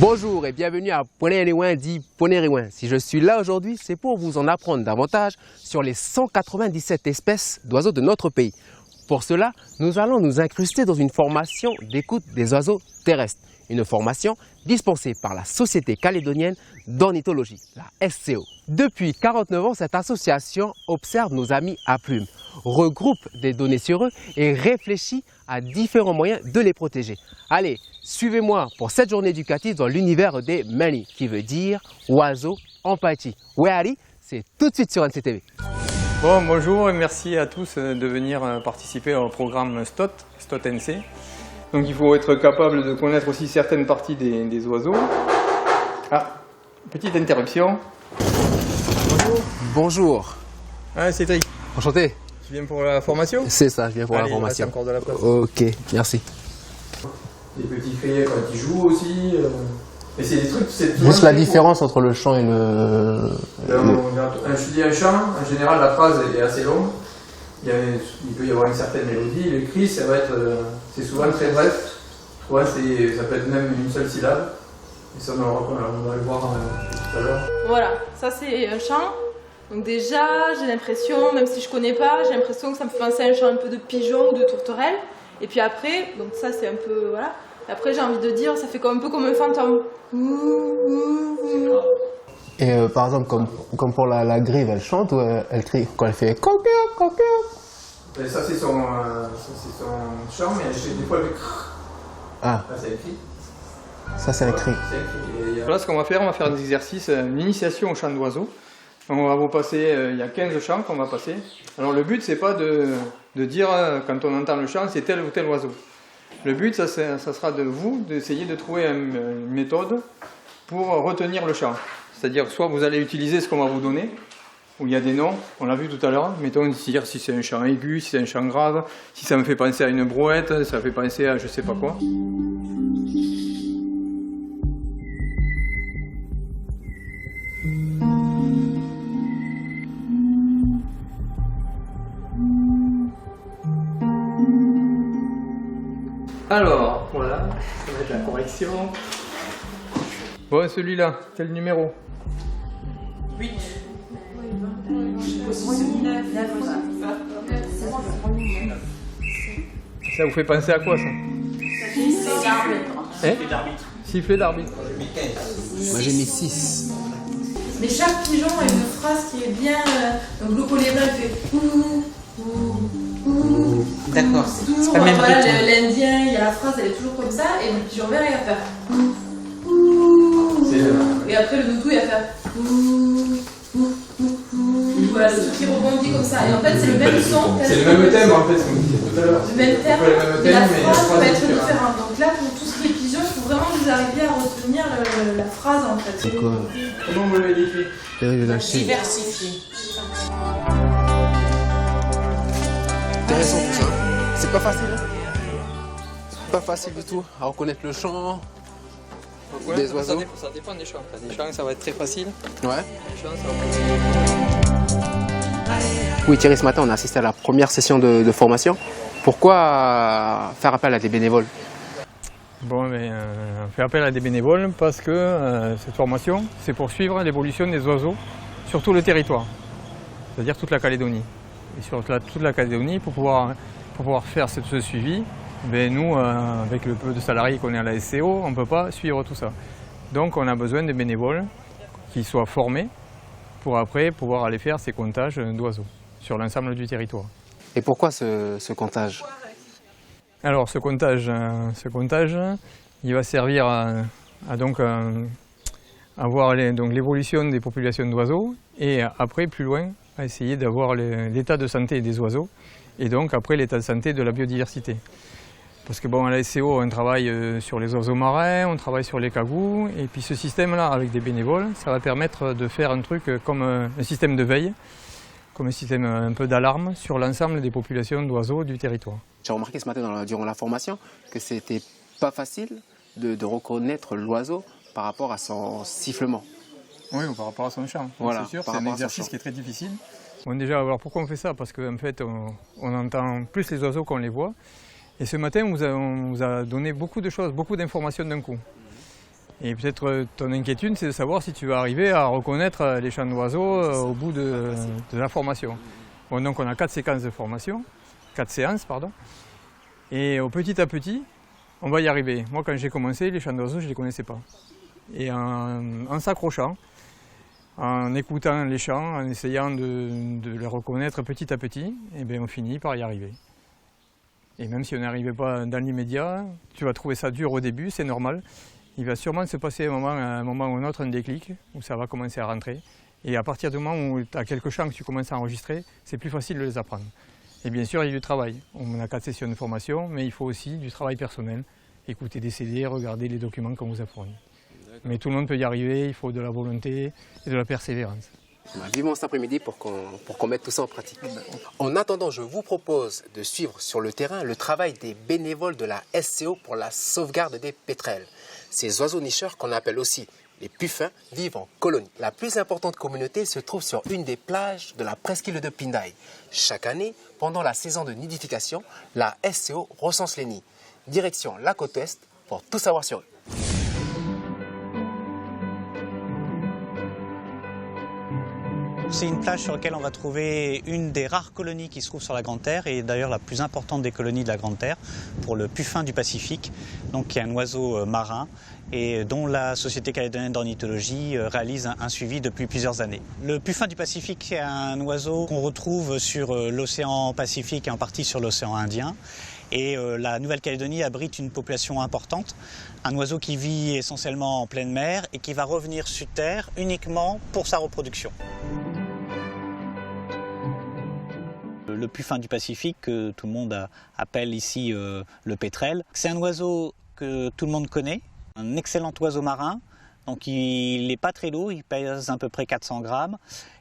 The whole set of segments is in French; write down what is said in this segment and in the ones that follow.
Bonjour et bienvenue à Poneriwen dit Poneriwen. Si je suis là aujourd'hui, c'est pour vous en apprendre davantage sur les 197 espèces d'oiseaux de notre pays. Pour cela, nous allons nous incruster dans une formation d'écoute des oiseaux terrestres. Une formation dispensée par la Société calédonienne d'ornithologie, la SCO. Depuis 49 ans, cette association observe nos amis à plumes, regroupe des données sur eux et réfléchit à différents moyens de les protéger. Allez, suivez-moi pour cette journée éducative dans l'univers des Mani, qui veut dire oiseau empathie. Weari, c'est tout de suite sur NCTV. Bon, bonjour et merci à tous de venir participer au programme STOT NC. Donc il faut être capable de connaître aussi certaines parties des oiseaux. Ah, petite interruption. Bonjour. Bonjour. Ah, c'est Cédric. Enchanté. Tu viens pour la formation? C'est ça, je viens pour la formation. Encore de la place. Ok, merci. Les petits crayets quand ils jouent aussi. Et c'est des trucs, c'est juste la différence entre le chant et le... Je dis un chant, en général la phrase est assez longue. Il peut y avoir une certaine mélodie. Le cri, ça va être, c'est souvent très bref. Ouais, ça peut être même une seule syllabe. Et ça, on va le voir tout à l'heure. Voilà, ça c'est un chant. Donc déjà, j'ai l'impression, même si je connais pas, j'ai l'impression que ça me fait penser à un chant un peu de pigeon ou de tourterelle. Et puis après, donc ça c'est un peu, voilà. Après j'ai envie de dire, ça fait un peu comme un fantôme. Et par exemple, comme pour la grive, elle chante ou elle crie quand elle fait cocu, cocu? Et ça c'est son chant, mais des fois elle fait crrr. Ah. Là, c'est écrit. Ça c'est un cri. Voilà ce qu'on va faire un exercice, une initiation au chant d'oiseau. On va vous passer, il y a 15 chants qu'on va passer. Alors le but c'est pas de dire quand on entend le chant c'est tel ou tel oiseau. Le but ça sera de vous d'essayer de trouver une méthode pour retenir le chant. C'est-à-dire soit vous allez utiliser ce qu'on va vous donner, où il y a des noms, on l'a vu tout à l'heure, mettons dire si c'est un chant aigu, si c'est un chant grave, si ça me fait penser à une brouette, ça me fait penser à je sais pas quoi. Alors, voilà, ça va être la correction. Bon, celui-là, quel numéro? 8. Ça vous fait penser à quoi ça? Sifflet d'arbitre. Sifflet d'arbitre. Moi j'ai mis 6. Mais chaque pigeon a une phrase qui est bien. Donc le colibri fait ouh, ouh, ouh. D'accord, c'est pas le même Voilà, rythme. l'Indien, il y a la phrase, elle est toujours comme ça, et le pigeon vert, il va faire ouh, ouh. Et après le doudou, il va faire ouh, ouh, ouh, ouh. Voilà, le truc qui rebondit comme ça. Et en fait, c'est le même son. C'est le même thème en fait, ce qu'on disait tout à l'heure. Le même thème, Le même mais la thème, mais phrase peut être différente. différente. Donc là, pour tout ce qui est pigeon, il faut vraiment que vous arriviez à retenir la phrase en fait. C'est quoi? Comment vous l'avez décrit? Diversifié. Intéressant tout ça. C'est pas facile, hein? C'est pas facile du tout à reconnaître le chant. Ouais, des oiseaux. Ça dépend des chants. Des chants, ça va être très facile. Ouais. Des chants, ça va pas être... Oui Thierry, ce matin on a assisté à la première session de formation. Pourquoi faire appel à des bénévoles? Bon, mais on fait appel à des bénévoles parce que cette formation, c'est pour suivre l'évolution des oiseaux sur tout le territoire, c'est-à-dire toute la Calédonie. Et sur toute la Calédonie, pour pouvoir faire ce suivi, ben nous, avec le peu de salariés qu'on est à la SCO, on ne peut pas suivre tout ça. Donc on a besoin de bénévoles qui soient formés pour après pouvoir aller faire ces comptages d'oiseaux sur l'ensemble du territoire. Et pourquoi ce comptage? Alors ce comptage, il va servir à voir l'évolution des populations d'oiseaux et après plus loin à essayer d'avoir l'état de santé des oiseaux et donc après l'état de santé de la biodiversité. Parce que bon, à la SCO on travaille sur les oiseaux marins, on travaille sur les cagous et puis ce système-là avec des bénévoles, ça va permettre de faire un truc comme un système de veille, comme un système un peu d'alarme sur l'ensemble des populations d'oiseaux du territoire. J'ai remarqué ce matin durant la formation que c'était pas facile de reconnaître l'oiseau par rapport à son sifflement. Oui, ou par rapport à son chant. Voilà, c'est sûr, par c'est un rapport à son exercice chant. qui est très difficile. Bon, déjà, alors pourquoi on fait ça? Parce qu'en fait, on entend plus les oiseaux qu'on les voit. Et ce matin, on vous a donné beaucoup de choses, beaucoup d'informations d'un coup. Et peut-être ton inquiétude, c'est de savoir si tu vas arriver à reconnaître les chants d'oiseaux au bout de la formation. Bon, donc on a 4 séquences de formation, 4 séances, pardon. Et petit à petit, on va y arriver. Moi, quand j'ai commencé, les chants d'oiseaux, je ne les connaissais pas. Et en s'accrochant, en écoutant les chants, en essayant de les reconnaître petit à petit, eh bien, on finit par y arriver. Et même si on n'arrivait pas dans l'immédiat, tu vas trouver ça dur au début, c'est normal. Il va sûrement se passer à un moment ou un autre un déclic, où ça va commencer à rentrer. Et à partir du moment où tu as quelques chants que tu commences à enregistrer, c'est plus facile de les apprendre. Et bien sûr, il y a du travail. On a 4 sessions de formation, mais il faut aussi du travail personnel. Écouter des CD, regarder les documents qu'on vous a fournis. Mais tout le monde peut y arriver, il faut de la volonté et de la persévérance. Vivement cet après-midi pour qu'on mette tout ça en pratique. En attendant, je vous propose de suivre sur le terrain le travail des bénévoles de la SCO pour la sauvegarde des pétrels. Ces oiseaux nicheurs, qu'on appelle aussi les puffins, vivent en colonie. La plus importante communauté se trouve sur une des plages de la presqu'île de Pindaye. Chaque année, pendant la saison de nidification, la SCO recense les nids. Direction la côte ouest pour tout savoir sur eux. C'est une plage sur laquelle on va trouver une des rares colonies qui se trouve sur la Grande Terre et d'ailleurs la plus importante des colonies de la Grande Terre pour le puffin du Pacifique, donc qui est un oiseau marin et dont la Société calédonienne d'ornithologie réalise un suivi depuis plusieurs années. Le puffin du Pacifique est un oiseau qu'on retrouve sur l'océan Pacifique et en partie sur l'océan Indien. Et la Nouvelle-Calédonie abrite une population importante, un oiseau qui vit essentiellement en pleine mer et qui va revenir sur Terre uniquement pour sa reproduction. Le puffin du Pacifique, que tout le monde appelle ici le pétrel, c'est un oiseau que tout le monde connaît, un excellent oiseau marin. Donc il n'est pas très lourd, il pèse à peu près 400 grammes.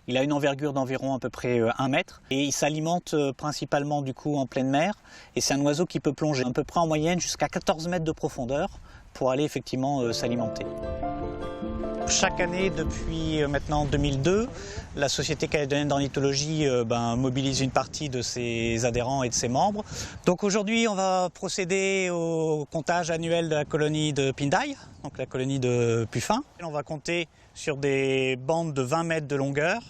Il a une envergure d'environ à peu près 1 mètre et il s'alimente principalement du coup en pleine mer. Et c'est un oiseau qui peut plonger à peu près en moyenne jusqu'à 14 mètres de profondeur pour aller effectivement s'alimenter. Chaque année, depuis maintenant 2002, la Société calédonienne d'ornithologie mobilise une partie de ses adhérents et de ses membres. Donc aujourd'hui, on va procéder au comptage annuel de la colonie de Pindaye, donc la colonie de puffins. On va compter sur des bandes de 20 mètres de longueur.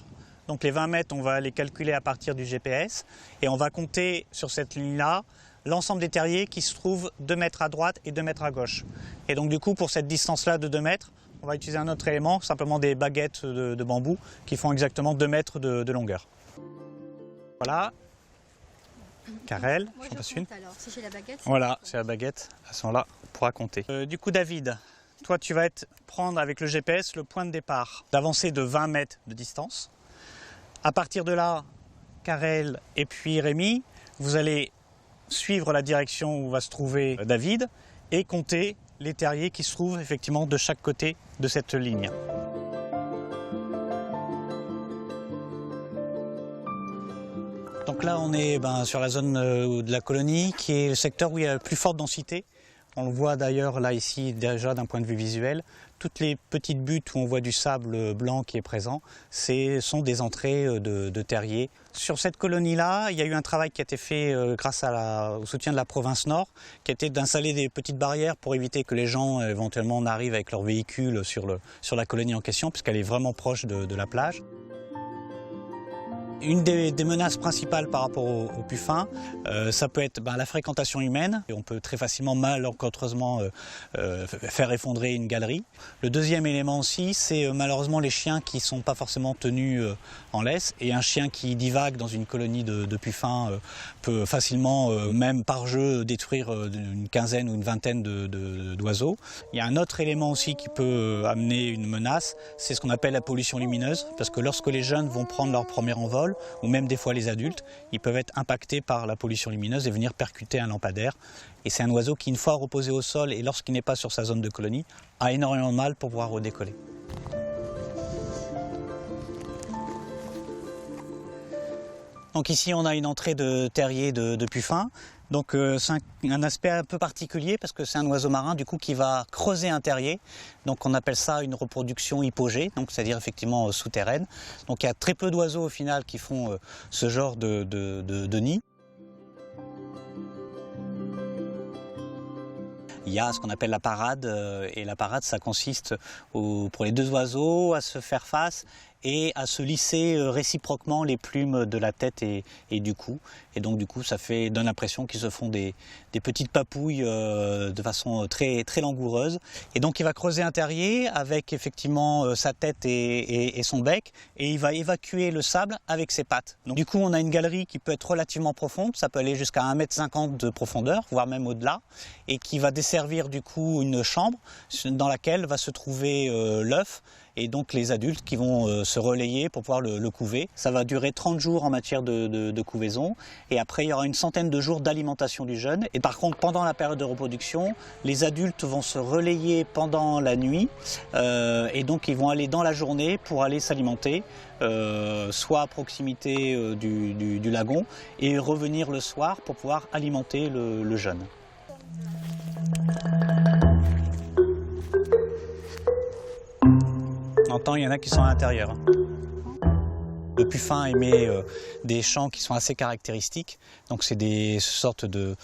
Donc les 20 mètres, on va les calculer à partir du GPS. Et on va compter sur cette ligne-là l'ensemble des terriers qui se trouvent 2 mètres à droite et 2 mètres à gauche. Et donc du coup, pour cette distance-là de 2 mètres, on va utiliser un autre élément, simplement des baguettes de bambou qui font exactement 2 mètres de longueur. Voilà. Karel, j'en passe une. Alors, si j'ai la baguette. Voilà, c'est la baguette. À ce moment-là, on pourra compter. Du coup, David, toi, tu vas prendre avec le GPS le point de départ d'avancer de 20 mètres de distance. À partir de là, Karel et puis Rémi, vous allez suivre la direction où va se trouver David et compter les terriers qui se trouvent effectivement de chaque côté de cette ligne. Donc là on est sur la zone de la colonie qui est le secteur où il y a la plus forte densité. On le voit d'ailleurs là ici déjà d'un point de vue visuel. Toutes les petites buttes où on voit du sable blanc qui est présent, sont des entrées de terriers. Sur cette colonie-là, il y a eu un travail qui a été fait grâce au soutien de la province Nord, qui a été d'installer des petites barrières pour éviter que les gens éventuellement n'arrivent avec leur véhicule sur la colonie en question, puisqu'elle est vraiment proche de la plage. Une des menaces principales par rapport aux puffins, ça peut être la fréquentation humaine. Et on peut très facilement, malencontreusement, faire effondrer une galerie. Le deuxième élément aussi, c'est malheureusement les chiens qui ne sont pas forcément tenus en laisse. Et un chien qui divague dans une colonie de puffins peut facilement, même par jeu, détruire une quinzaine ou une vingtaine d'oiseaux. Il y a un autre élément aussi qui peut amener une menace, c'est ce qu'on appelle la pollution lumineuse. Parce que lorsque les jeunes vont prendre leur premier envol, ou même des fois les adultes, ils peuvent être impactés par la pollution lumineuse et venir percuter un lampadaire. Et c'est un oiseau qui, une fois reposé au sol et lorsqu'il n'est pas sur sa zone de colonie, a énormément de mal pour pouvoir redécoller. Donc ici on a une entrée de terrier de puffins. Donc c'est un aspect un peu particulier parce que c'est un oiseau marin du coup qui va creuser un terrier. Donc on appelle ça une reproduction hypogée, donc c'est-à-dire effectivement souterraine. Donc il y a très peu d'oiseaux au final qui font ce genre de nid. Il il y a ce qu'on appelle la parade. Et la parade, ça consiste pour les deux oiseaux à se faire face et à se lisser réciproquement les plumes de la tête et du cou. Et donc du coup, ça donne l'impression qu'ils se font des petites papouilles de façon très, très langoureuse. Et donc il va creuser un terrier avec effectivement sa tête et son bec, et il va évacuer le sable avec ses pattes. Donc du coup, on a une galerie qui peut être relativement profonde, ça peut aller jusqu'à 1,50 m de profondeur, voire même au-delà, et qui va desservir du coup une chambre dans laquelle va se trouver l'œuf, et donc les adultes qui vont se relayer pour pouvoir le couver. Ça va durer 30 jours en matière de couvaison, et après il y aura une centaine de jours d'alimentation du jeune. Et par contre, pendant la période de reproduction, les adultes vont se relayer pendant la nuit, et donc ils vont aller dans la journée pour aller s'alimenter, soit à proximité du lagon, et revenir le soir pour pouvoir alimenter le jeune. On entend, il y en a qui sont à l'intérieur. Le puffin émet des chants qui sont assez caractéristiques. Donc c'est des sortes de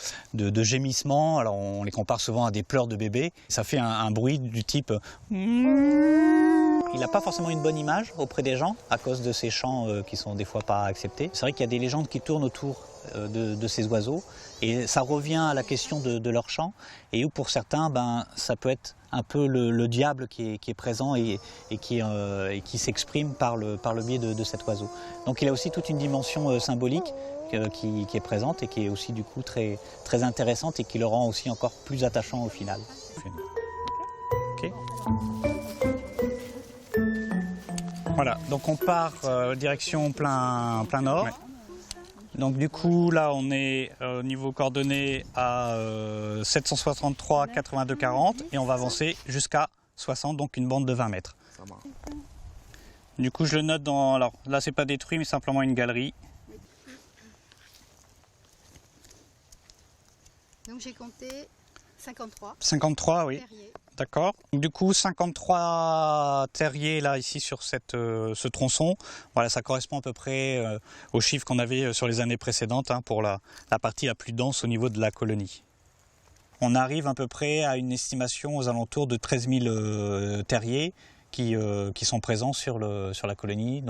gémissements. Alors on les compare souvent à des pleurs de bébé. Ça fait un bruit du type... Il n'a pas forcément une bonne image auprès des gens à cause de ces chants qui sont des fois pas acceptés. C'est vrai qu'il y a des légendes qui tournent autour de ces oiseaux, et ça revient à la question de leur chant, et où pour certains, ça peut être un peu le diable qui est présent et qui s'exprime par le biais de cet oiseau. Donc il a aussi toute une dimension symbolique qui est présente, et qui est aussi du coup très, très intéressante, et qui le rend aussi encore plus attachant au final. Okay. Voilà, donc on part direction plein nord. Ouais. Donc du coup, là, on est au niveau coordonnées à 763, 82, 40, et on va avancer jusqu'à 60, donc une bande de 20 mètres. Du coup, je le note dans... Alors là, c'est pas détruit, mais simplement une galerie. Donc j'ai compté 53. 53, oui. Terriers. D'accord. Du coup, 53 terriers là, ici, sur ce tronçon. Voilà, ça correspond à peu près aux chiffres qu'on avait sur les années précédentes, hein, pour la partie la plus dense au niveau de la colonie. On arrive à peu près à une estimation aux alentours de 13 000 terriers qui sont présents sur la colonie.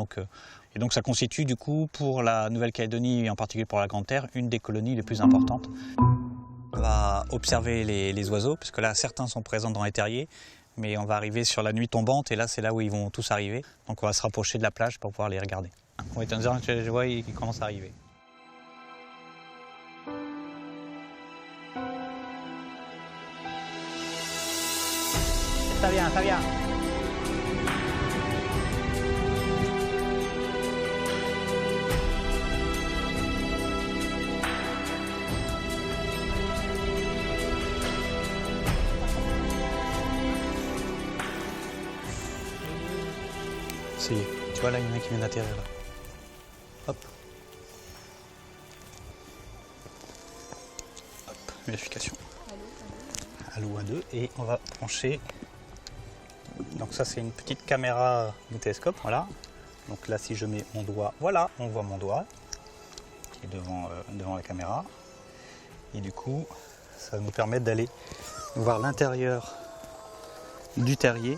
Et donc ça constitue du coup pour la Nouvelle-Calédonie, et en particulier pour la Grande Terre, une des colonies les plus importantes. On va observer les oiseaux, puisque là certains sont présents dans les terriers, mais on va arriver sur la nuit tombante, et là c'est là où ils vont tous arriver. Donc on va se rapprocher de la plage pour pouvoir les regarder. Oui, je vois, ils commencent à arriver. Ça vient, ça vient. Tu vois là, il y en a qui viennent d'atterrir là. Hop. Hop, vérification. Allô 1, 2, et on va brancher. Donc ça, c'est une petite caméra de télescope, voilà. Donc là, si je mets mon doigt, voilà, on voit mon doigt qui est devant la caméra. Et du coup, ça va nous permettre d'aller voir l'intérieur du terrier.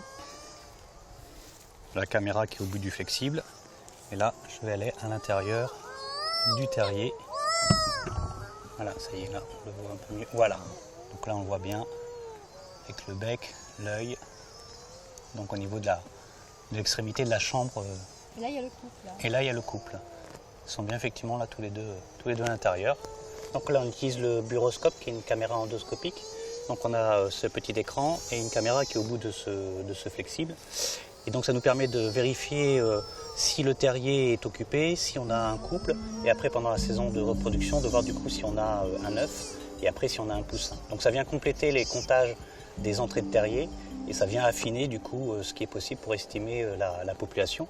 La caméra qui est au bout du flexible, et là je vais aller à l'intérieur du terrier. Voilà, ça y est, là on le voit un peu mieux. Voilà, donc là on le voit bien avec le bec, l'œil, donc au niveau de l'extrémité de la chambre. Et là il y a le couple. Là. Et là il y a le couple. Ils sont bien effectivement là tous les deux à l'intérieur. Donc là on utilise le buroscope, qui est une caméra endoscopique. Donc on a ce petit écran et une caméra qui est au bout de ce flexible. Et donc ça nous permet de vérifier si le terrier est occupé, si on a un couple, et après pendant la saison de reproduction, de voir du coup si on a un œuf, et après si on a un poussin. Donc ça vient compléter les comptages des entrées de terrier, et ça vient affiner du coup ce qui est possible pour estimer la population.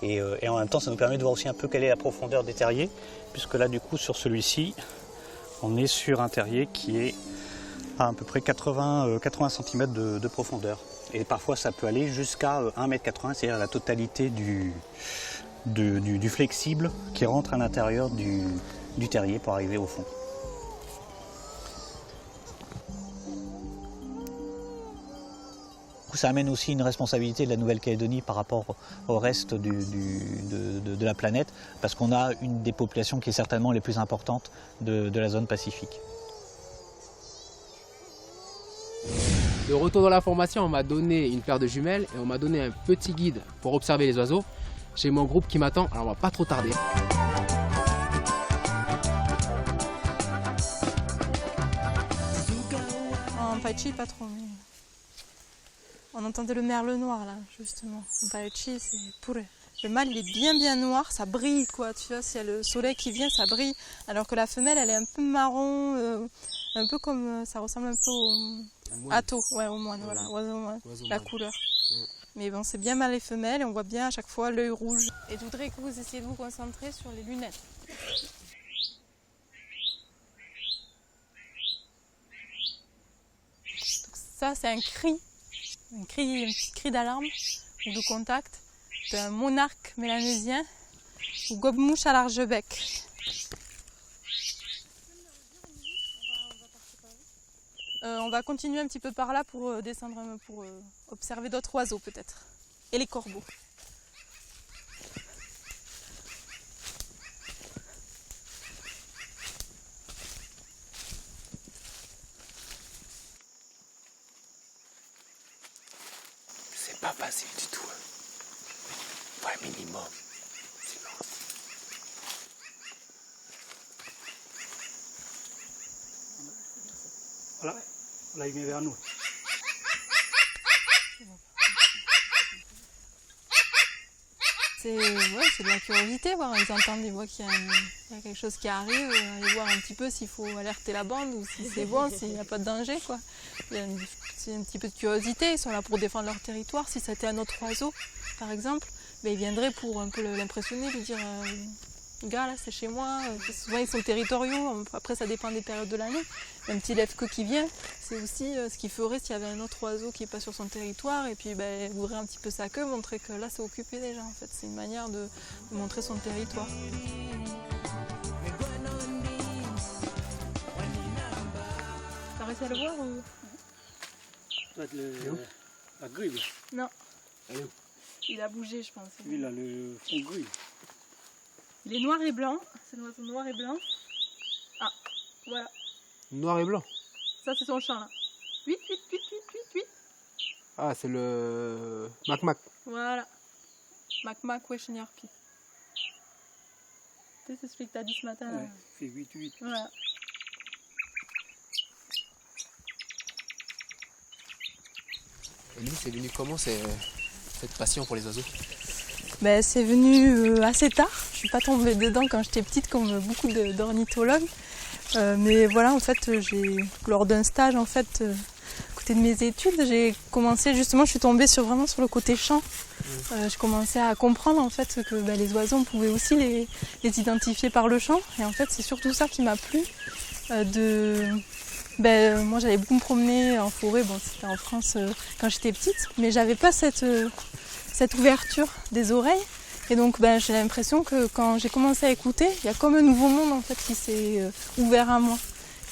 Et en même temps, ça nous permet de voir aussi un peu quelle est la profondeur des terriers, puisque là du coup sur celui-ci, on est sur un terrier qui est à peu près 80 cm de profondeur. Et parfois ça peut aller jusqu'à 1,80 m, c'est-à-dire la totalité du flexible qui rentre à l'intérieur du terrier pour arriver au fond. coup, ça amène aussi une responsabilité de la Nouvelle-Calédonie par rapport au reste de la planète, parce qu'on a une des populations qui est certainement les plus importantes de la zone Pacifique. De retour dans la formation, on m'a donné une paire de jumelles et on m'a donné un petit guide pour observer les oiseaux. J'ai mon groupe qui m'attend, alors on va pas trop tarder. En Pachi, pas trop, mais on entendait le merle noir là, justement. En Pachi, c'est pourri. Le mâle, il est bien noir, ça brille quoi, tu vois, s'il y a le soleil qui vient, ça brille. Alors que la femelle, elle est un peu marron, un peu comme, ça ressemble un peu au ato, ouais, au moine, voilà, oiseau moine, la couleur. Mais bon, c'est bien mal les femelles et on voit bien à chaque fois l'œil rouge. Et je voudrais que vous essayiez de vous concentrer sur les lunettes. Donc ça, c'est un petit cri d'alarme ou de contact d'un monarque mélanésien ou gobe-mouche à large bec. On va continuer un petit peu par là pour descendre, pour observer d'autres oiseaux peut-être. Et les corbeaux. C'est pas facile du tout. Faut un minimum. Voilà, là il vient vers nous. C'est de la curiosité, voir. Ils entendent, ils voient qu'il y a quelque chose qui arrive, aller voir un petit peu s'il faut alerter la bande ou si c'est bon, s'il n'y a pas de danger, quoi. C'est un petit peu de curiosité, ils sont là pour défendre leur territoire. Si c'était un autre oiseau, par exemple, ben, ils viendraient pour un peu l'impressionner, lui dire gars, là c'est chez moi. Souvent ils sont territoriaux, après ça dépend des périodes de l'année. Un petit lève-queue qui vient, c'est aussi ce qu'il ferait s'il y avait un autre oiseau qui n'est pas sur son territoire et puis ben, ouvrir un petit peu sa queue, montrer que là c'est occupé déjà en fait. C'est une manière de montrer son territoire. T'as réussi à le voir ou... La grille. Non. Elle est où? Il a bougé je pense. Lui il a le fond gris. Il est noir et blanc, c'est l'oiseau noir et blanc. Ah, voilà. Noir et blanc. Ça c'est son chant là. 8. Ah, c'est le Mac-Mac. Voilà. Mac-Mac Weshnyarpi. C'est celui que t'as dit ce matin. Ouais, c'est 8. Voilà. Et lui, c'est venu comment cette passion pour les oiseaux? Ben, c'est venu assez tard. Je suis pas tombée dedans quand j'étais petite comme beaucoup d'ornithologues. Mais voilà, en fait, lors d'un stage, en fait, à côté de mes études, j'ai commencé, justement, je suis tombée vraiment sur le côté chant. Je commençais à comprendre, en fait, que ben, les oiseaux, on pouvait aussi les identifier par le chant. Et en fait, c'est surtout ça qui m'a plu. Moi, j'allais beaucoup me promener en forêt. Bon, c'était en France quand j'étais petite, mais j'avais pas cette ouverture des oreilles. Et donc j'ai l'impression que quand j'ai commencé à écouter, il y a comme un nouveau monde en fait qui s'est ouvert à moi.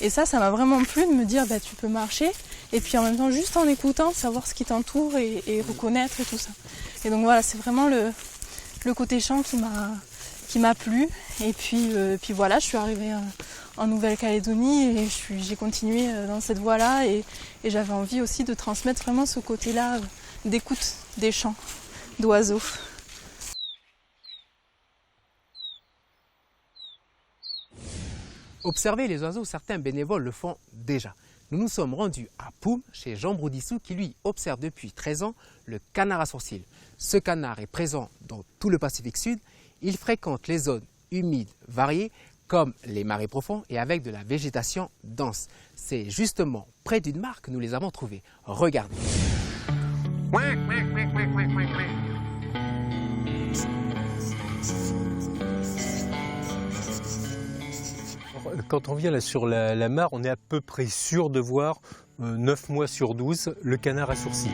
Et ça m'a vraiment plu de me dire tu peux marcher et puis en même temps juste en écoutant, savoir ce qui t'entoure et reconnaître et tout ça. Et donc voilà, c'est vraiment le côté chant qui m'a plu. Et puis voilà, je suis arrivée en Nouvelle-Calédonie et j'ai continué dans cette voie-là et j'avais envie aussi de transmettre vraiment ce côté-là d'écoute des chants d'oiseaux. Observer les oiseaux, certains bénévoles le font déjà. Nous nous sommes rendus à Poum, chez Jean Broudissou, qui lui observe depuis 13 ans le canard à sourcils. Ce canard est présent dans tout le Pacifique Sud. Il fréquente les zones humides variées, comme les marais profonds et avec de la végétation dense. C'est justement près d'une mare que nous les avons trouvés. Regardez. Quand on vient là sur la mare, on est à peu près sûr de voir 9 mois sur 12 le canard à sourcils.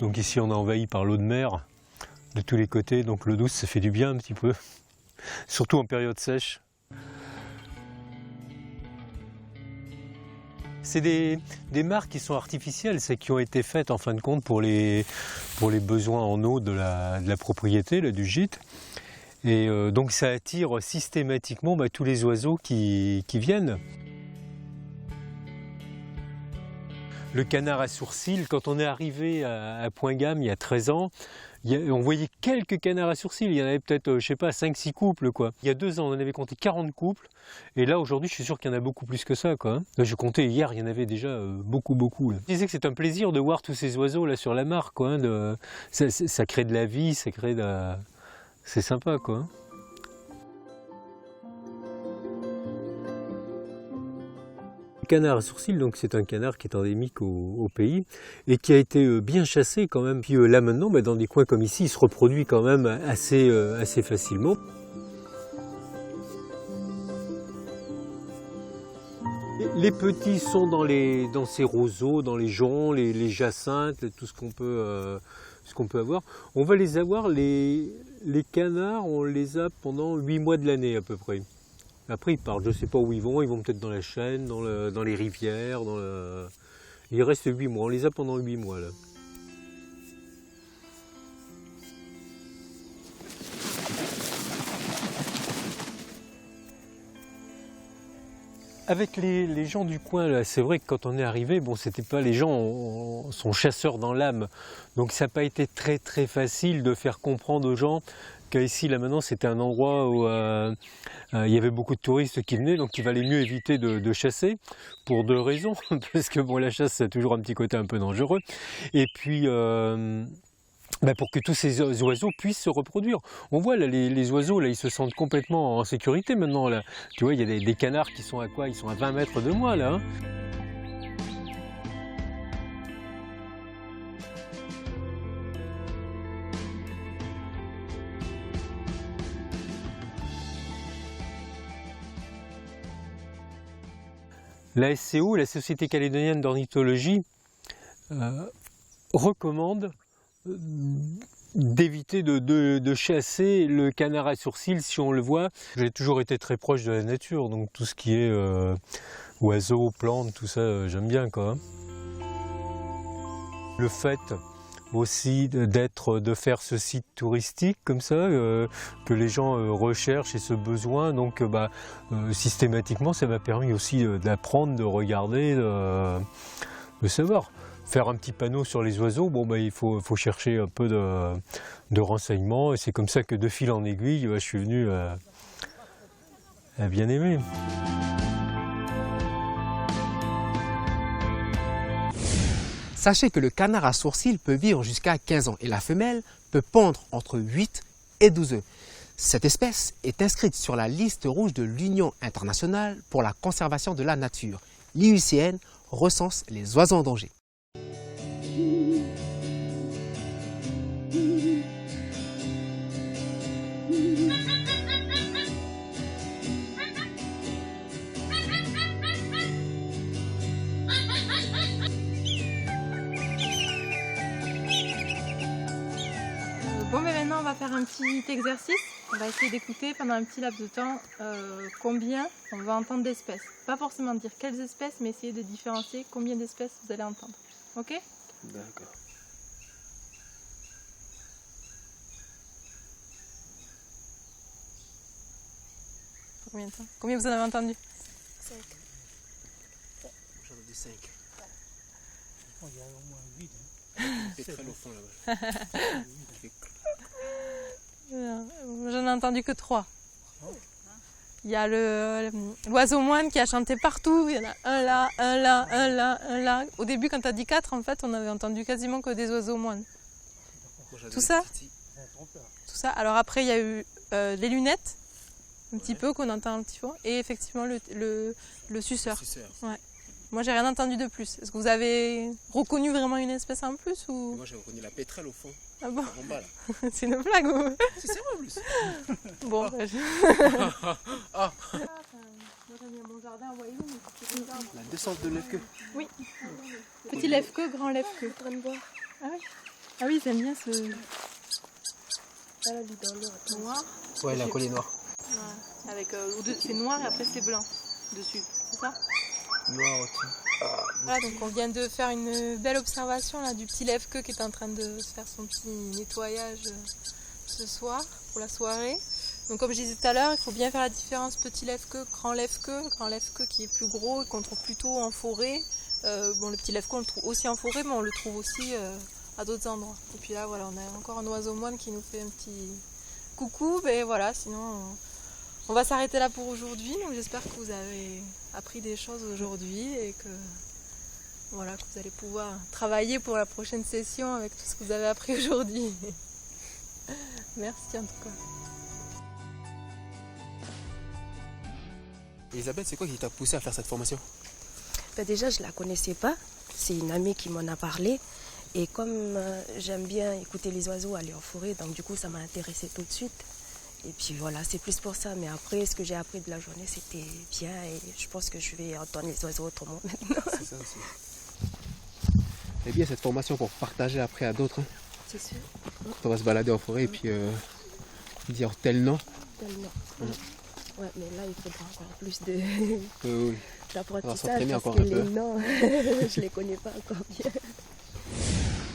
Donc ici on est envahi par l'eau de mer de tous les côtés, donc l'eau douce ça fait du bien un petit peu, surtout en période sèche. C'est des mares qui sont artificielles, c'est qui ont été faites en fin de compte pour les besoins en eau de la propriété, là, du gîte. Et donc ça attire systématiquement tous les oiseaux qui viennent. Le canard à sourcils, quand on est arrivé à Point-Gamme il y a 13 ans, on voyait quelques canards à sourcils, il y en avait peut-être, je sais pas, 5-6 couples, quoi. Il y a 2 ans, on en avait compté 40 couples, et là, aujourd'hui, je suis sûr qu'il y en a beaucoup plus que ça, quoi. Là, je comptais hier, il y en avait déjà beaucoup. Là. Je disais que c'est un plaisir de voir tous ces oiseaux là sur la mare, quoi. Ça crée de la vie, ça crée de... C'est sympa, quoi. Le canard à sourcils, donc c'est un canard qui est endémique au pays et qui a été bien chassé quand même. Puis là maintenant, dans des coins comme ici, il se reproduit quand même assez facilement. Les petits sont dans ces roseaux, dans les joncs, les jacinthes, tout ce qu'on peut avoir. On va les avoir, les canards, on les a pendant 8 mois de l'année à peu près. Après, ils partent, je ne sais pas où ils vont peut-être dans la Chaîne, dans les rivières. Il reste 8 mois, on les a pendant 8 mois là. Avec les gens du coin, c'est vrai que quand on est arrivé, c'était pas les gens sont chasseurs dans l'âme, donc ça n'a pas été très facile de faire comprendre aux gens qu'ici, là maintenant, c'était un endroit où il y avait beaucoup de touristes qui venaient, donc il valait mieux éviter de chasser, pour 2 raisons, parce que la chasse, ça a toujours un petit côté un peu dangereux, et puis pour que tous ces oiseaux puissent se reproduire. On voit là, les oiseaux, là, ils se sentent complètement en sécurité maintenant. Là. Tu vois, il y a des canards qui sont à quoi? Ils sont à 20 mètres de moi là. Hein. La SCO, la Société calédonienne d'ornithologie, recommande d'éviter de chasser le canard à sourcils si on le voit. J'ai toujours été très proche de la nature, donc tout ce qui est oiseaux, plantes, tout ça, j'aime bien quoi. Le fait aussi de faire ce site touristique comme ça, que les gens recherchent et ce besoin, donc systématiquement ça m'a permis aussi d'apprendre, de regarder, de savoir. Faire un petit panneau sur les oiseaux, il faut chercher un peu de renseignements et c'est comme ça que de fil en aiguille, je suis venu à bien aimer. Sachez que le canard à sourcils peut vivre jusqu'à 15 ans et la femelle peut pondre entre 8 et 12 œufs. Cette espèce est inscrite sur la liste rouge de l'Union internationale pour la conservation de la nature. L'IUCN recense les oiseaux en danger. Bon, mais maintenant on va faire un petit exercice. On va essayer d'écouter pendant un petit laps de temps combien on va entendre d'espèces. Pas forcément dire quelles espèces, mais essayer de différencier combien d'espèces vous allez entendre. Ok? D'accord. Combien de temps? Combien vous en avez entendu? 5. J'en ai dit 5. Il y a au moins 8. C'est très au fond là-bas. J'en ai entendu que 3. Il y a l'oiseau moine qui a chanté partout. Il y en a un là, un là, un là, un là. Au début, quand tu as dit 4, en fait, on avait entendu quasiment que des oiseaux moines. Tout ça. Alors après, il y a eu les lunettes, un petit peu, qu'on entend un petit peu. Et effectivement, le suceur. Ouais. Moi, j'ai rien entendu de plus. Est-ce que vous avez reconnu vraiment une espèce en plus ou... Moi, j'ai reconnu la pétrelle au fond. Ah bon? En bas, là. C'est une blague ou... Si, c'est vrai en plus. Bon, Ah. Moi, j'aime bien mon jardin, voyez La descente de l'œuf-queue. Oui. Petit lève-queue, grand lève-queue. Ah oui. Ah oui, j'aime bien ce... Noir. Ouais, la collier noire. Ouais. Avec, c'est noir et après c'est blanc dessus, c'est ça? Noir aussi. Voilà, donc on vient de faire une belle observation là, du petit lève-queue qui est en train de se faire son petit nettoyage ce soir pour la soirée. Donc comme je disais tout à l'heure, il faut bien faire la différence petit lève-queue, grand lève-queue qui est plus gros et qu'on trouve plutôt en forêt. Bon, le petit lève-queue on le trouve aussi en forêt, mais on le trouve aussi à d'autres endroits. Et puis là voilà, on a encore un oiseau moine qui nous fait un petit coucou. Ben voilà, sinon on va s'arrêter là pour aujourd'hui. Donc j'espère que vous avez appris des choses aujourd'hui et que voilà, que vous allez pouvoir travailler pour la prochaine session avec tout ce que vous avez appris aujourd'hui. Merci en tout cas. Elisabeth, c'est quoi qui t'a poussé à faire cette formation? Déjà, je ne la connaissais pas. C'est une amie qui m'en a parlé. Et comme j'aime bien écouter les oiseaux aller en forêt, donc du coup, ça m'a intéressée tout de suite. Et puis voilà, c'est plus pour ça. Mais après, ce que j'ai appris de la journée, c'était bien. Et je pense que je vais entendre les oiseaux autrement maintenant. C'est ça aussi. C'est bien cette formation pour partager après à d'autres. Hein. C'est sûr. Quand on va se balader en forêt et puis dire tel nom. Tel nom. Ouais, mais là, il faudra encore plus de... d'apprentissage parce que les noms, je les connais pas encore bien.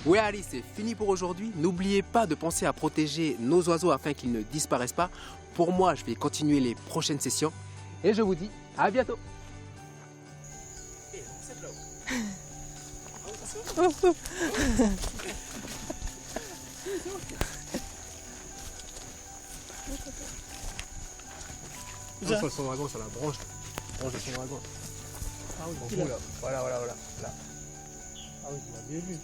Oui, allez, c'est fini pour aujourd'hui. N'oubliez pas de penser à protéger nos oiseaux afin qu'ils ne disparaissent pas. Pour moi, je vais continuer les prochaines sessions et je vous dis à bientôt. Sur son dragon, sur la branche de son dragon. Ah oui, Là. Voilà. ah oui, tu l'as bien vu.